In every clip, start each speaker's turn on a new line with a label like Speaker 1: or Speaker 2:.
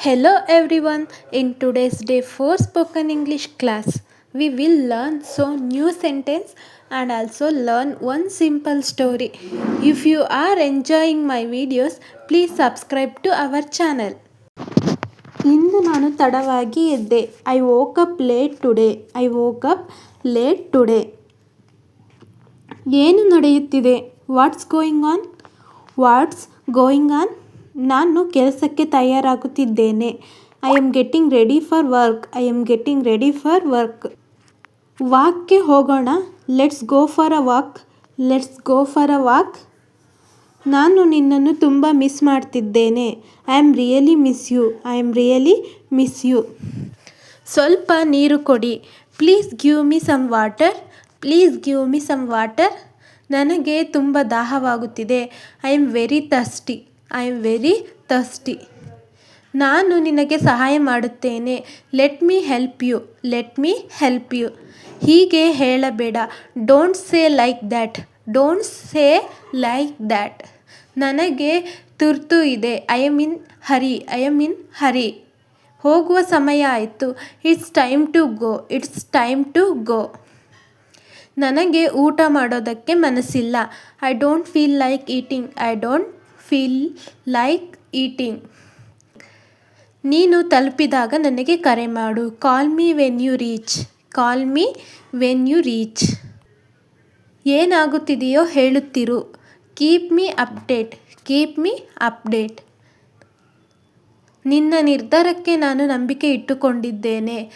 Speaker 1: Hello everyone. In today's day 4 spoken English class, we will learn some new sentence and also learn one simple story. If you are enjoying my videos, please subscribe to our channel. ಇಂದು ನಾನು ತಡವಾಗಿ ಎದ್ದೆ. I woke up late today. I woke up late today. ಏನು ನಡೆಯುತ್ತಿದೆ? What's going on? What's going on? ನಾನು ಕೆಲಸಕ್ಕೆ ತಯಾರಾಗುತ್ತಿದ್ದೇನೆ. I am getting ready for work. I am getting ready for work. ವಾಕ್ಗೆ ಹೋಗೋಣ. Let's go for a walk. Let's go for a walk. ನಾನು ನಿನ್ನನ್ನು ತುಂಬ ಮಿಸ್ ಮಾಡ್ತಿದ್ದೇನೆ. I am really miss you. I am really miss you. ಸ್ವಲ್ಪ ನೀರು ಕೊಡಿ. Please give me some water. Please give me some water. ನನಗೆ ತುಂಬ ದಾಹವಾಗುತ್ತಿದೆ. I am very thirsty. I am very thirsty. ನಾನು ನಿನಗೆ ಸಹಾಯ ಮಾಡುತ್ತೇನೆ. Let me help you. Let me help you. ಹೀಗೆ ಹೇಳಬೇಡ. Don't say like that. Don't say like that. ನನಗೆ ತುರ್ತು ಇದೆ. I am in hurry. I am in hurry. ಹೋಗುವ ಸಮಯ ಆಯಿತು. It's time to go. It's time to go. ನನಗೆ ಊಟ ಮಾಡೋದಕ್ಕೆ ಮನಸ್ಸಿಲ್ಲ. I don't feel like eating. I don't feel like eating. ನೀನು ತಲುಪಿದಾಗ ನನಗೆ ಕರೆ ಮಾಡು. ಕಾಲ್ me when you reach. Call me when you reach. ಏನಾಗುತ್ತಿದೆಯೋ ಹೇಳುತ್ತಿರು. Keep me update. Keep me update. ನಿನ್ನ ನಿರ್ಧಾರಕ್ಕೆ ನಾನು ನಂಬಿಕೆ ಇಟ್ಟುಕೊಂಡಿದ್ದೇನೆ.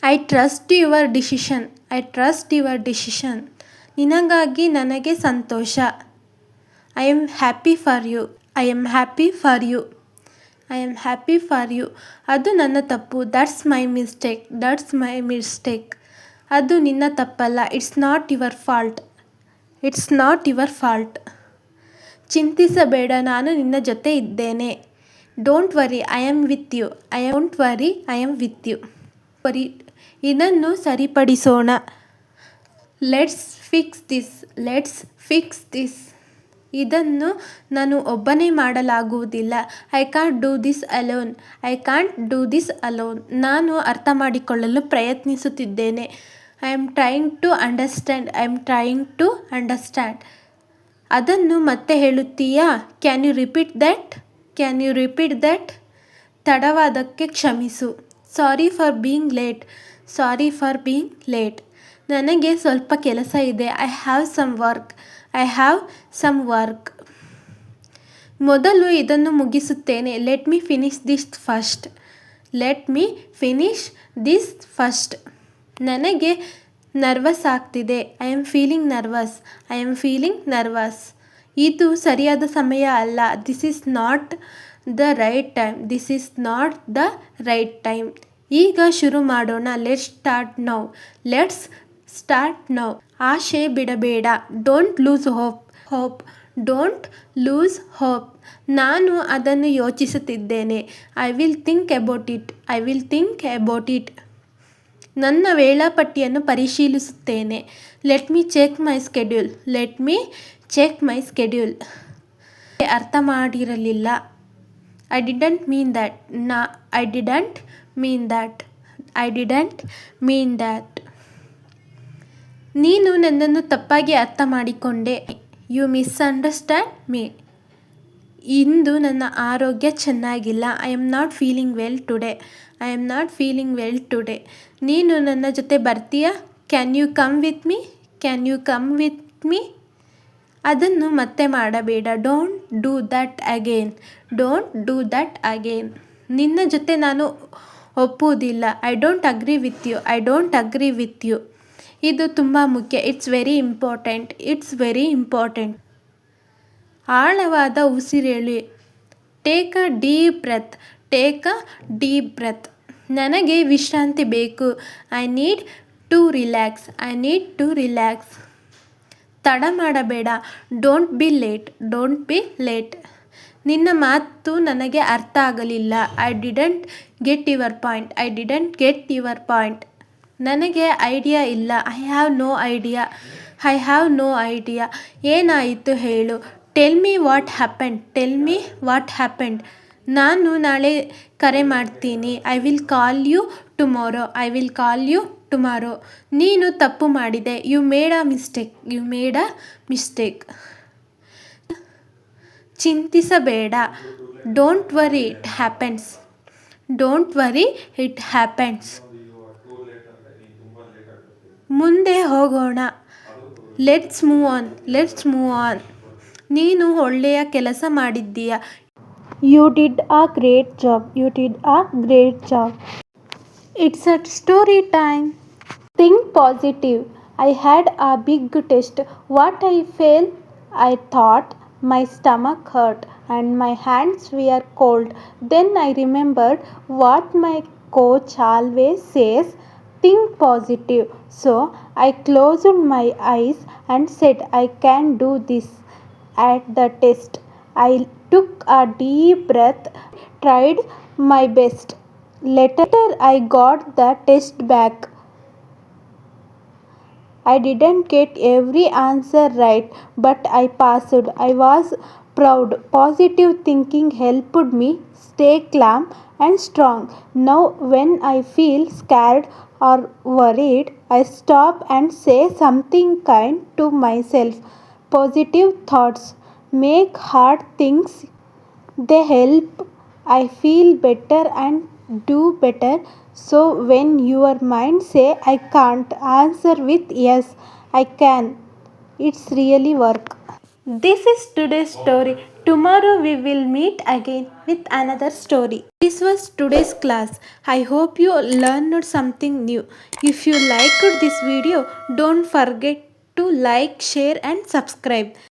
Speaker 1: I trust your decision. I trust your decision. ನಿನಗಾಗಿ ನನಗೆ ಸಂತೋಷ. I am happy for you. I am happy for you. I am happy for you. ಅದು ನನ್ನ ತಪ್ಪು. That's my mistake. That's my mistake. ಅದು ನಿನ್ನ ತಪ್ಪಲ್ಲ. It's not your fault. It's not your fault. ಚಿಂತಿಸಬೇಡ, ನಾನು ನಿನ್ನ ಜೊತೆ ಇದ್ದೇನೆ. Don't worry, I am with you. Don't worry, I am with you. ಇದನ್ನು ಸರಿಪಡಿಸೋಣ. Let's fix this. Let's fix this. ಇದನ್ನು ನಾನು ಒಬ್ಬನೇ ಮಾಡಲಾಗುವುದಿಲ್ಲ. I can't do this alone. I can't do this alone. ನಾನು ಅರ್ಥ ಮಾಡಿಕೊಳ್ಳಲು ಪ್ರಯತ್ನಿಸುತ್ತಿದ್ದೇನೆ. I am trying to understand. I am trying to understand. ಅದನ್ನು ಮತ್ತೆ ಹೇಳುತ್ತೀಯಾ? Can you repeat that? Can you repeat that? ತಡವಾದಕ್ಕೆ ಕ್ಷಮಿಸು. Sorry for being late. Sorry for being late. ನನಗೆ ಸ್ವಲ್ಪ ಕೆಲಸ ಇದೆ. I have some work. I have some work. ಮೊದಲು ಇದನ್ನು ಮುಗಿಸುತ್ತೇನೆ. Let me finish this first. Let me finish this first. ನನಗೆ ನರ್ವಸ್ ಆಗ್ತಿದೆ. I am feeling nervous. I am feeling nervous. ಇದು ಸರಿಯಾದ ಸಮಯ ಅಲ್ಲ. This is not the right time. This is not the right time. ಈಗ ಶುರು ಮಾಡೋಣ. Let's start now. Let's start now. ಆಶೆ ಬಿಡಬೇಡ. Don't lose hope. Hope. Don't lose hope. ನಾನು ಅದನ್ನು ಯೋಚಿಸುತ್ತಿದ್ದೇನೆ. I will think about it. I will think about it. ನನ್ನ ವೇಳಾಪಟ್ಟಿಯನ್ನು ಪರಿಶೀಲಿಸುತ್ತೇನೆ. ಲೆಟ್ ಮೀ ಚೆಕ್ ಮೈ ಸ್ಕೆಡ್ಯೂಲ್. ಲೆಟ್ ಮೀ ಚೆಕ್ ಮೈ ಸ್ಕೆಡ್ಯೂಲ್. ಅರ್ಥ ಮಾಡಿರಲಿಲ್ಲ. I didn't mean that. I didn't mean that. I didn't mean that. ನೀನು ನನ್ನನ್ನು ತಪ್ಪಾಗಿ ಅರ್ಥ ಮಾಡಿಕೊಂಡೆ. You misunderstand me. ಇಂದು ನನ್ನ ಆರೋಗ್ಯ ಚೆನ್ನಾಗಿಲ್ಲ. I am not feeling well today. I am not feeling well today. ನೀನು ನನ್ನ ಜೊತೆ ಬರ್ತೀಯಾ? Can you come with me? Can you come with me? ಅದನ್ನು ಮತ್ತೆ ಮಾಡಬೇಡ. Don't do that again. Don't do that again. ನಿನ್ನ ಜೊತೆ ನಾನು ಒಪ್ಪುವುದಿಲ್ಲ. I don't agree with you. I don't agree with you. ಇದು ತುಂಬ ಮುಖ್ಯ. It's very important. It's very important. ಆಳವಾದ ಉಸಿರೆಳಿ. Take a deep breath. Take a deep breath. ನನಗೆ ವಿಶ್ರಾಂತಿ ಬೇಕು. I need to relax. I need to relax. ತಡ ಮಾಡಬೇಡ. Don't be late. Don't be late. ನಿನ್ನ ಮಾತು ನನಗೆ ಅರ್ಥ ಆಗಲಿಲ್ಲ. I didn't get your point. I didn't get your point. ನನಗೆ ಐಡಿಯಾ ಇಲ್ಲ. I have no idea. I have no idea. ಏನಾಯಿತು ಹೇಳು. Tell me what happened. Tell me what happened. ನಾನು ನಾಳೆ ಕರೆ ಮಾಡ್ತೀನಿ. I will call you tomorrow. I will call you tomorrow. ನೀನು ತಪ್ಪು ಮಾಡಿದೆ. You made a mistake. You made a mistake. ಚಿಂತಿಸಬೇಡ. Don't worry, it happens. Don't worry, it happens. ಮುಂದೆ ಹೋಗೋಣ. Let's move on. Let's move on. ನೀನು ಒಳ್ಳೆಯ ಕೆಲಸ ಮಾಡಿದ್ದೀಯ. You did a great job. You did a great job. It's a story time. Think positive. I had a big test. What I failed? I thought my stomach hurt and my hands were cold. Then I remembered what my coach always says, think positive. So I closed my eyes and said, I can do this. At the test, I took a deep breath, tried my best. Later, I got the test back. I didn't get every answer right, but I passed. I was proud. Positive thinking helped me stay calm and strong. Now, when I feel scared or worried, I stop and say something kind to myself. Positive thoughts make hard things. They help I feel better and do better. So when your mind say I can't, answer with yes, I can. It's really work. This is today's story. Tomorrow we will meet again with another story. This was today's class. I hope you learned something new. If you liked this video, don't forget to like, share and subscribe.